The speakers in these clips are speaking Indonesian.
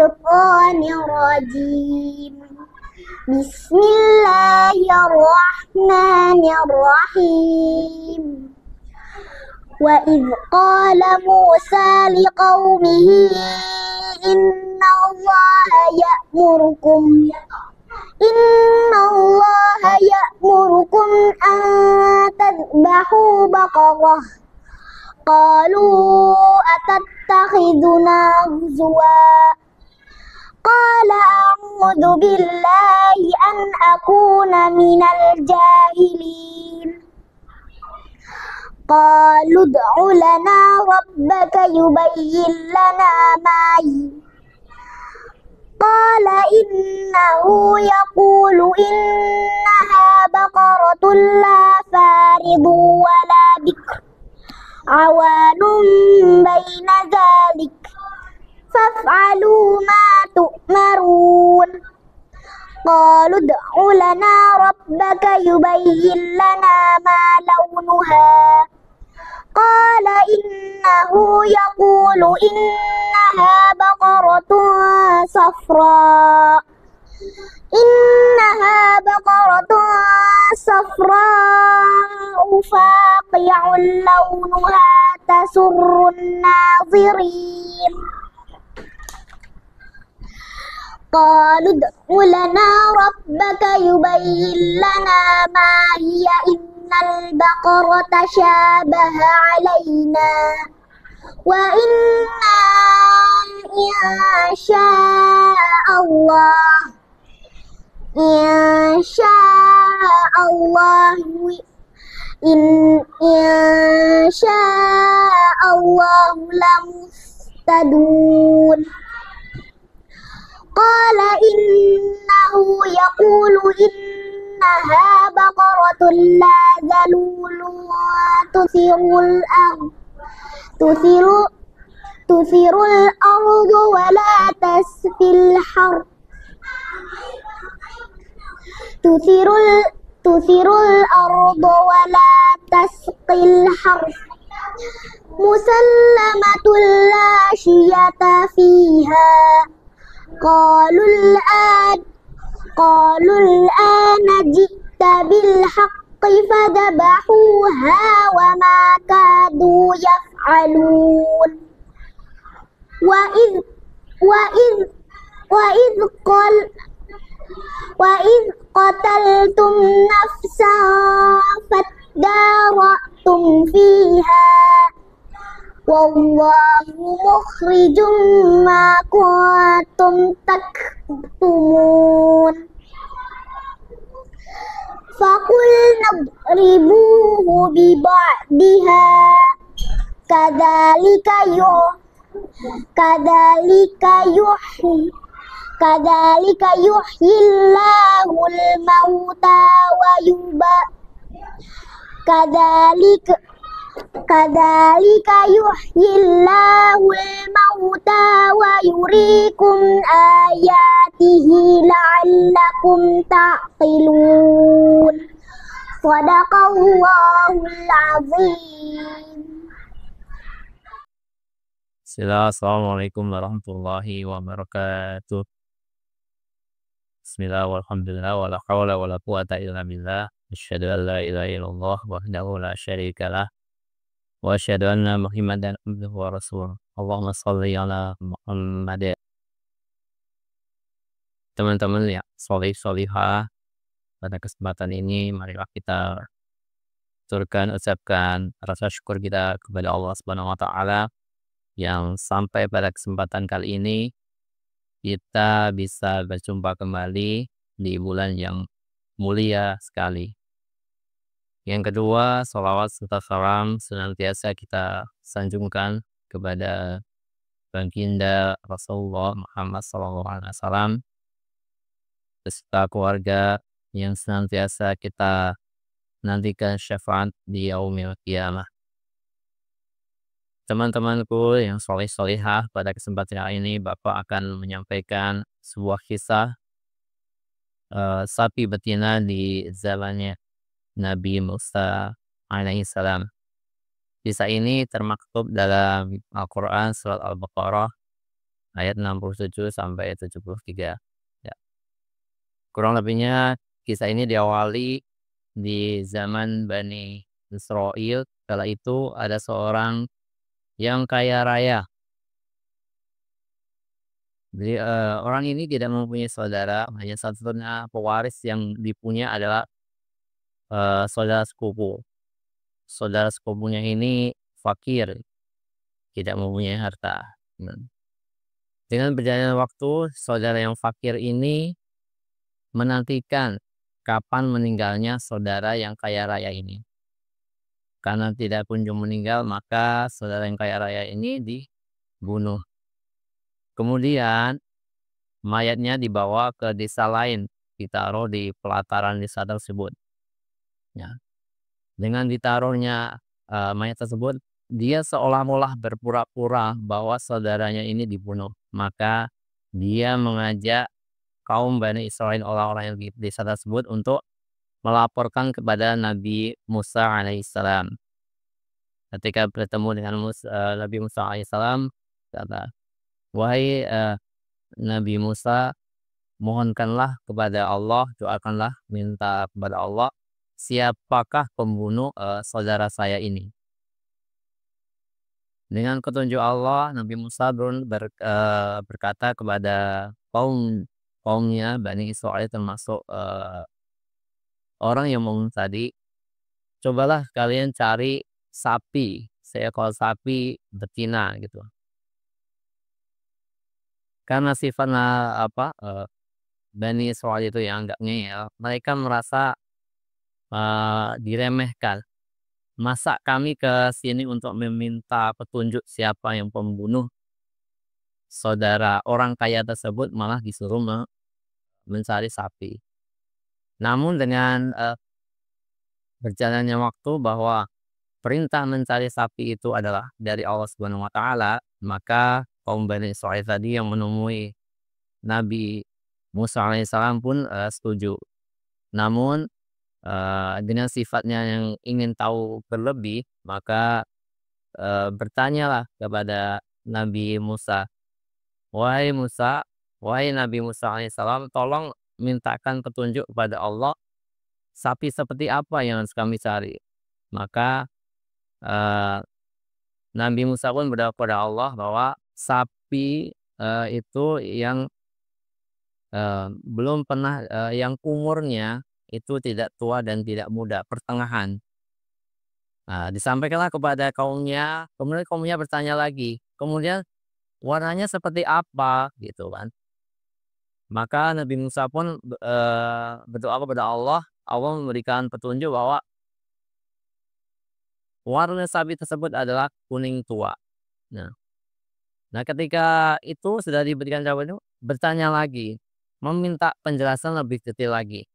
الشيطان الرجيم. بسم الله الرحمن الرحيم. وإذ قال موسى لقومه إن الله يأمركم أن تذبحوا بقرة. قالوا أتتخذنا هزوا قال أعوذ بالله أن أكون من الجاهلين. قالوا ادع لنا ربك يبين لنا ما هي. قال إنه يقول إنها بقرة لا فارض ولا بكر عوان بين ذلك فافعلوا ما تؤمرون. قالوا ادع لنا ربك يبين لنا ما لونها. قال إنه يقول إنها بقرة صفراء فاقع لونها تسر الناظرين. قالوا ادع لنا ربك يبين لنا ما هي إن البقرة شابه علينا وإنا إن شاء الله لمهتدون. قال إنه يقول إنها بقرة لا ذلول تثير الأرض ولا تسقي الحرث مسلمة لا شية فيها. قالوا الآن جئت بالحق فذبحوها وما كادوا يفعلون. وإذ قتلتم نفسا فادارأتم فيها والله مخرج ما كنتم تكتمون. فقلنا اضربوه ببعضها كذلك يحيي الله الموتى ويريكم آياته لعلكم تعقلون. صدق الله العظيم. Assalamualaikum warahmatullahi wabarakatuh. Bismillah walhamdulillah wala hawla wala quwata illa billah. Asyhadu an la ilaha illallah wahdahu la syarikalah wa asyhadu anna Muhammadan abduhu wa rasuluh. Allahumma shalli ala Muhammad. Teman-teman ya, sholihah, pada kesempatan ini marilah kita ucapkan rasa syukur kita kepada Allah Subhanahu wa taala yang sampai pada kesempatan kali ini kita bisa berjumpa kembali di bulan yang mulia sekali. Yang kedua, sholawat serta salam senantiasa kita sanjungkan kepada baginda Rasulullah Muhammad SAW beserta keluarga yang senantiasa kita nantikan syafaat di yaumil qiyamah. Teman-temanku yang solihah, pada kesempatan ini Bapak akan menyampaikan sebuah kisah sapi betina di zamannya Nabi Musa alaihissalam. Kisah ini termaktub dalam Al-Quran surat Al-Baqarah ayat 67 sampai 73. Ya. Kurang lebihnya kisah ini diawali di zaman Bani Israil. Kala itu ada seorang yang kaya raya. Jadi orang ini tidak mempunyai saudara, hanya satu-satunya pewaris yang dipunya adalah saudara sepupu. Saudara sepupunya ini fakir, tidak mempunyai harta. Nah, dengan berjalannya waktu, saudara yang fakir ini menantikan kapan meninggalnya saudara yang kaya raya ini. Karena tidak kunjung meninggal, maka saudara yang kaya raya ini dibunuh. Kemudian mayatnya dibawa ke desa lain, ditaruh di pelataran desa tersebut. Ya. Dengan ditaruhnya mayat tersebut, dia seolah-olah berpura-pura bahwa saudaranya ini dibunuh. Maka dia mengajak kaum Bani Israil, orang-orang yang di desa tersebut, untuk melaporkan kepada Nabi Musa alaihissalam. Ketika bertemu dengan Nabi Musa alaihissalam, kata, "Wahai Nabi Musa, mohonkanlah kepada Allah, doakanlah, minta kepada Allah, siapakah pembunuh saudara saya ini." Dengan petunjuk Allah, Nabi Musa berkata kepada kaumnya Bani Israil, termasuk orang yang membunuh tadi, "Cobalah kalian cari sapi, seekor sapi betina gitu." Karena sifatnya Bani Israil itu yang nggak ngeyel, mereka merasa diremehkan. Masa kami ke sini untuk meminta petunjuk siapa yang pembunuh saudara orang kaya tersebut, malah disuruh mencari sapi. Namun dengan berjalannya waktu, bahwa perintah mencari sapi itu adalah dari Allah Subhanahu wa taala, maka kaum Bani Israil tadi yang menemui Nabi Musa alaihissalam pun setuju. Namun dengan sifatnya yang ingin tahu berlebih, maka bertanyalah kepada Nabi Musa, "Wahai Musa, wahai Nabi Musa alaihissalam, tolong mintakan petunjuk kepada Allah, sapi seperti apa yang harus kami cari." Maka eh, Nabi Musa pun berdoa kepada Allah bahwa sapi itu yang belum pernah, yang umurnya itu tidak tua dan tidak muda, pertengahan. Nah, disampaikanlah kepada kaumnya, kemudian kaumnya bertanya lagi, kemudian warnanya seperti apa gitu kan. Maka Nabi Musa pun berdoa kepada Allah, Allah memberikan petunjuk bahwa warna sapi tersebut adalah kuning tua. Nah, ketika itu sudah diberikan jawaban itu, bertanya lagi, meminta penjelasan lebih detail lagi.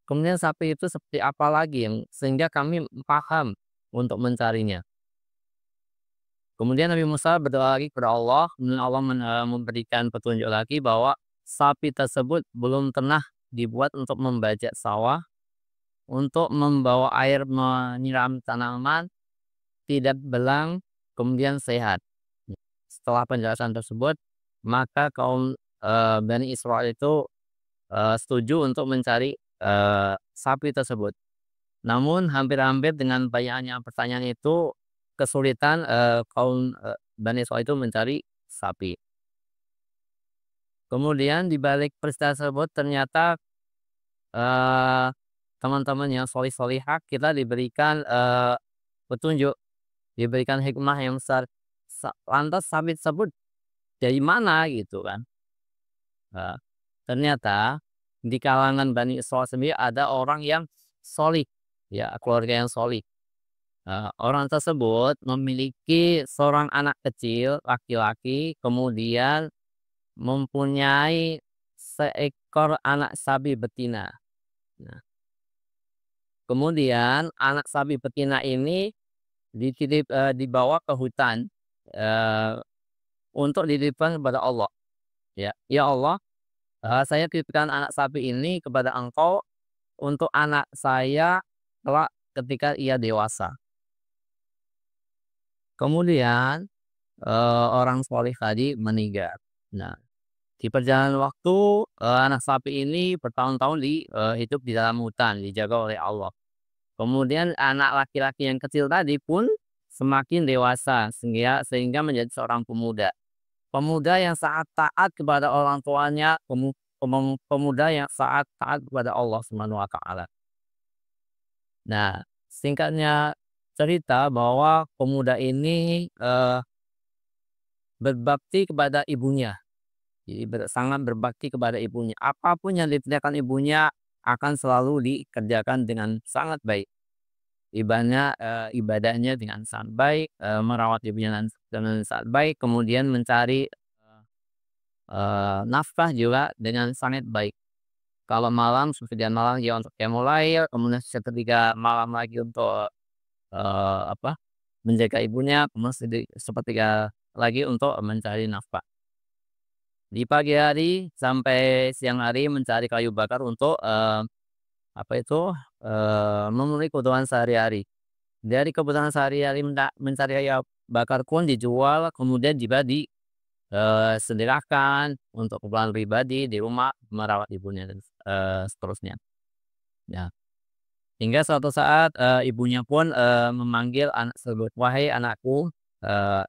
Kemudian sapi itu seperti apa lagi yang sehingga kami paham untuk mencarinya. Kemudian Nabi Musa berdoa lagi kepada Allah, kemudian Allah memberikan petunjuk lagi bahwa sapi tersebut belum pernah dibuat untuk membajak sawah, untuk membawa air menyiram tanaman, tidak belang, kemudian sehat. Setelah penjelasan tersebut, maka kaum Bani Israil itu setuju untuk mencari sapi tersebut. Namun hampir-hampir dengan banyaknya pertanyaan itu, kesulitan kaum Bani Israil itu mencari sapi. Kemudian di balik peristiwa tersebut, ternyata eh, teman-teman yang solih-solihah kita diberikan petunjuk, diberikan hikmah yang besar. Lantas sapi tersebut dari mana gitu kan? Eh, Ternyata di kalangan Bani Israil sendiri ada orang yang solih, ya, keluarga yang solih. Orang tersebut memiliki seorang anak kecil laki-laki, kemudian mempunyai seekor anak sapi betina. Nah, kemudian anak sapi betina ini dibawa ke hutan eee, untuk dititipkan kepada Allah. Ya, "Ya Allah, saya titipkan anak sapi ini kepada Engkau untuk anak saya kelak ketika ia dewasa." Kemudian orang soleh tadi meninggal. Nah, di perjalanan waktu, anak sapi ini bertahun-tahun hidup di dalam hutan, dijaga oleh Allah. Kemudian anak laki-laki yang kecil tadi pun semakin dewasa sehingga menjadi seorang pemuda. Pemuda yang sangat taat kepada orang tuanya, pemuda yang sangat taat kepada Allah Subhanahu wa taala. Nah, singkatnya cerita bahwa pemuda ini, berbakti kepada ibunya. Jadi sangat berbakti kepada ibunya. Apapun yang dikerjakan ibunya akan selalu dikerjakan dengan sangat baik. Ibadahnya dengan sangat baik, merawat ibunya dengan sangat baik, kemudian mencari, nafkah juga dengan sangat baik. Kalau malam, sepertiga malam ya untuk mulai, kemudian sepertiga malam lagi untuk, apa, menjaga ibunya, kemudian sepertiga lagi untuk mencari nafkah. Di pagi hari sampai siang hari mencari kayu bakar untuk, apa itu, memenuhi kebutuhan sehari-hari. Dari kebutuhan sehari-hari mencari kayu bakar pun dijual, kemudian juga sedekahkan untuk keperluan pribadi di rumah, merawat ibunya dan seterusnya. Ya, hingga suatu saat, ibunya pun, memanggil anak tersebut, "Wahai anakku, eee,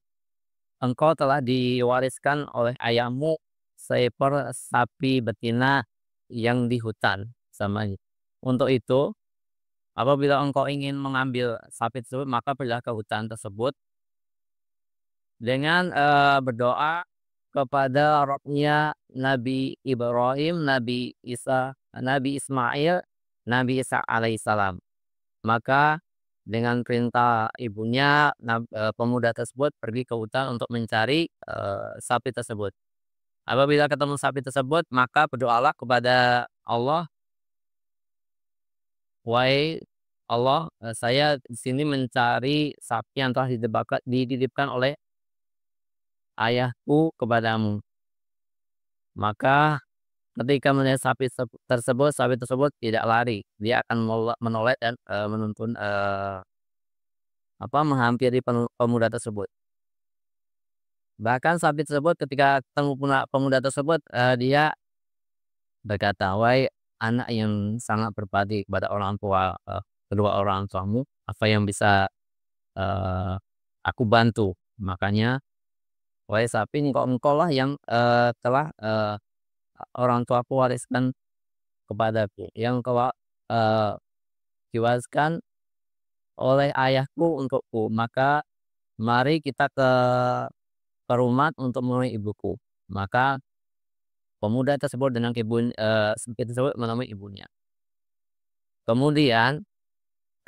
engkau telah diwariskan oleh ayahmu seekor sapi betina yang di hutan samanya. Untuk itu, apabila engkau ingin mengambil sapi tersebut, maka pergilah ke hutan tersebut dengan, berdoa kepada Rabbnya Nabi Ibrahim, Nabi Ismail, Nabi Isa alaihissalam. Maka dengan perintah ibunya, pemuda tersebut pergi ke hutan untuk mencari, sapi tersebut. Apabila ketemu sapi tersebut, maka berdoalah kepada Allah, "Wahai Allah, saya di sini mencari sapi yang telah dititipkan oleh ayahku kepadamu." Maka ketika melihat sapi tersebut tidak lari, dia akan menoleh dan, menuntun, menghampiri pemuda tersebut. Bahkan sapi tersebut ketika ketemu pemuda tersebut, dia berkata, "Wahai anak yang sangat berbakti kepada orang tua, kedua orang tuamu, apa yang bisa, eee, aku bantu?" Makanya, "Wahai sapi, engkaulah yang, telah, orang tuaku wariskan kepadaku, yang eee, diwariskan oleh ayahku untukku. Maka mari kita ke rumah untuk menemui ibuku." Maka pemuda tersebut dengan sapi tersebut menemui ibunya. Kemudian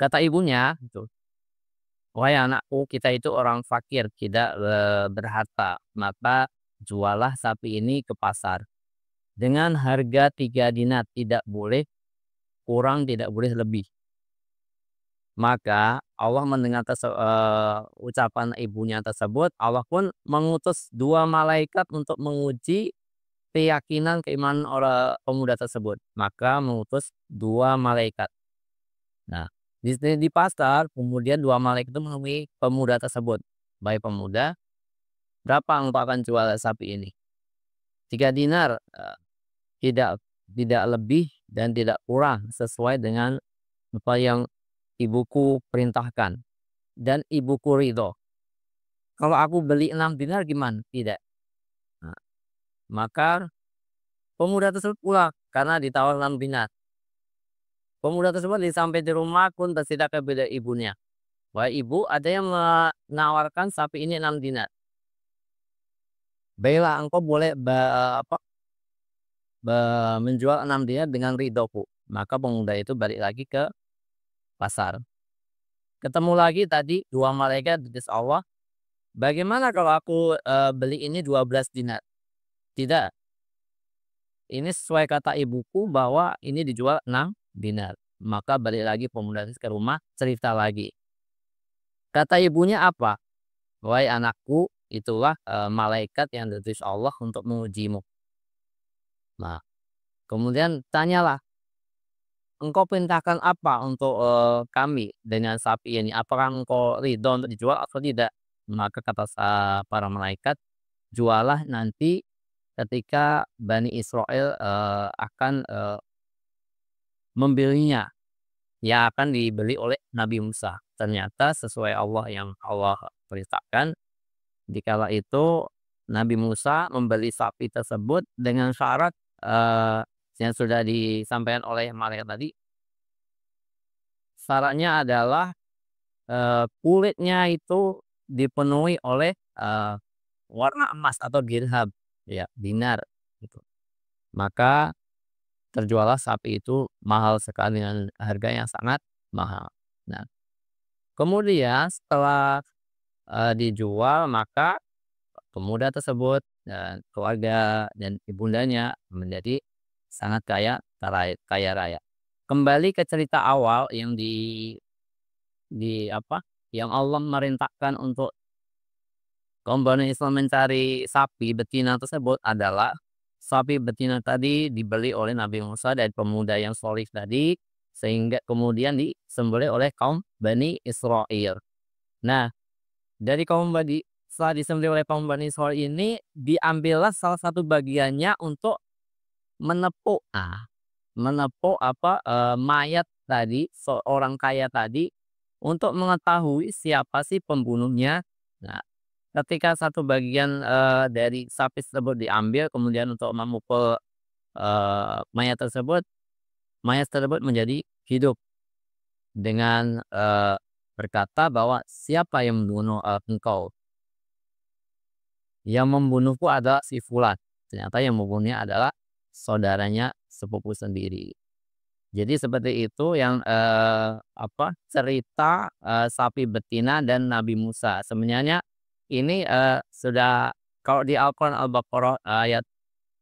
kata ibunya gitu, "Wahai anakku, kita itu orang fakir, tidak, berharta. Maka jualah sapi ini ke pasar dengan harga 3 dinar, tidak boleh kurang, tidak boleh lebih." Maka Allah mendengar ucapan ibunya tersebut, Allah pun mengutus 2 malaikat untuk menguji keyakinan keimanan pemuda tersebut. Maka mengutus 2 malaikat. Nah, di pasar kemudian 2 malaikat itu menemui pemuda tersebut. "Baik pemuda, berapa engkau akan jual sapi ini?" 3 dinar, tidak tidak lebih dan tidak kurang, sesuai dengan apa yang ibuku perintahkan dan ibuku ridho. "Kalau aku beli 6 dinar gimana?" "Tidak." Nah, maka pemuda tersebut pulang karena ditawar 6 dinar. Pemuda tersebut sampai di rumah pun bercerita kepada ibunya, "Wahai ibu, ada yang menawarkan sapi ini 6 dinar. Baiklah engkau boleh menjual 6 dinar dengan ridhoku." Maka pemuda itu balik lagi ke pasar. Ketemu lagi tadi 2 malaikat dari Allah, "Bagaimana kalau aku, beli ini 12 dinar?" "Tidak, ini sesuai kata ibuku bahwa ini dijual 6 dinar." Maka balik lagi pemuda itu ke rumah, cerita lagi. Kata ibunya apa? "Wahai anakku, itulah, malaikat yang diutus Allah untuk mengujimu." Nah, kemudian tanyalah, "Engkau perintahkan apa untuk, kami dengan sapi ini? Apakah engkau ridho untuk dijual atau tidak?" Maka kata para malaikat, "Jualah nanti ketika Bani Israel akan membelinya, yang akan dibeli oleh Nabi Musa. Ternyata sesuai Allah yang Allah perintahkan, dikala itu Nabi Musa membeli sapi tersebut dengan syarat yang sudah disampaikan oleh malaikat tadi. Syaratnya adalah kulitnya itu dipenuhi oleh warna emas atau dirham, ya, dinar gitu. Maka terjuallah sapi itu mahal sekali dengan harga yang sangat mahal. Nah, kemudian setelah dijual, maka pemuda tersebut dan keluarga dan ibundanya menjadi sangat kaya raya. Kembali ke cerita awal yang di apa, yang Allah merintahkan untuk kaum Bani Israil mencari sapi betina tersebut adalah sapi betina tadi dibeli oleh Nabi Musa dan pemuda yang solih tadi, sehingga kemudian disembelih oleh kaum Bani Israil. Nah, dari kaum Bani setelah disembelih oleh kaum Bani Israil ini, diambillah salah satu bagiannya untuk menepuk mayat tadi, seorang kaya tadi, untuk mengetahui siapa sih pembunuhnya. Nah, ketika satu bagian dari sapi tersebut diambil kemudian untuk memukul mayat tersebut menjadi hidup dengan berkata bahwa, "Siapa yang membunuh engkau?" "Yang membunuhku adalah si fulan." Ternyata yang membunuhnya adalah saudaranya sepupu sendiri. Jadi seperti itu yang cerita sapi betina dan Nabi Musa. Sebenarnya ini sudah, kalau di Al-Quran Al-Baqarah ayat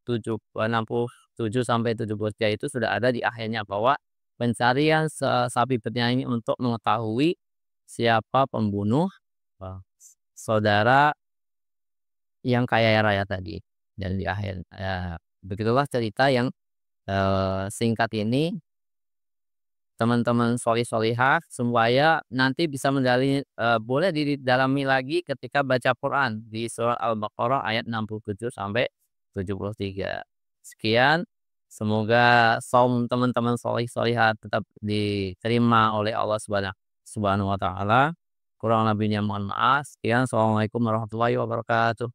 67 sampai 73 itu sudah ada di akhirnya bahwa pencarian sapi betina ini untuk mengetahui siapa pembunuh saudara yang kaya raya tadi. Dan di akhir begitulah cerita yang singkat ini, teman-teman solihah supaya nanti bisa boleh didalami lagi ketika baca Quran di surah Al-Baqarah ayat 67 sampai 73. Sekian, semoga saum teman-teman solihah tetap diterima oleh Allah Subhanahu wa taala. Kurang lebihnya mohon maaf. Sekian, assalamualaikum warahmatullahi wabarakatuh.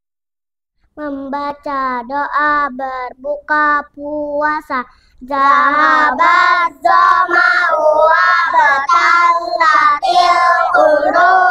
Membaca doa berbuka puasa. Zahabat zama'u wa batallatil qulub.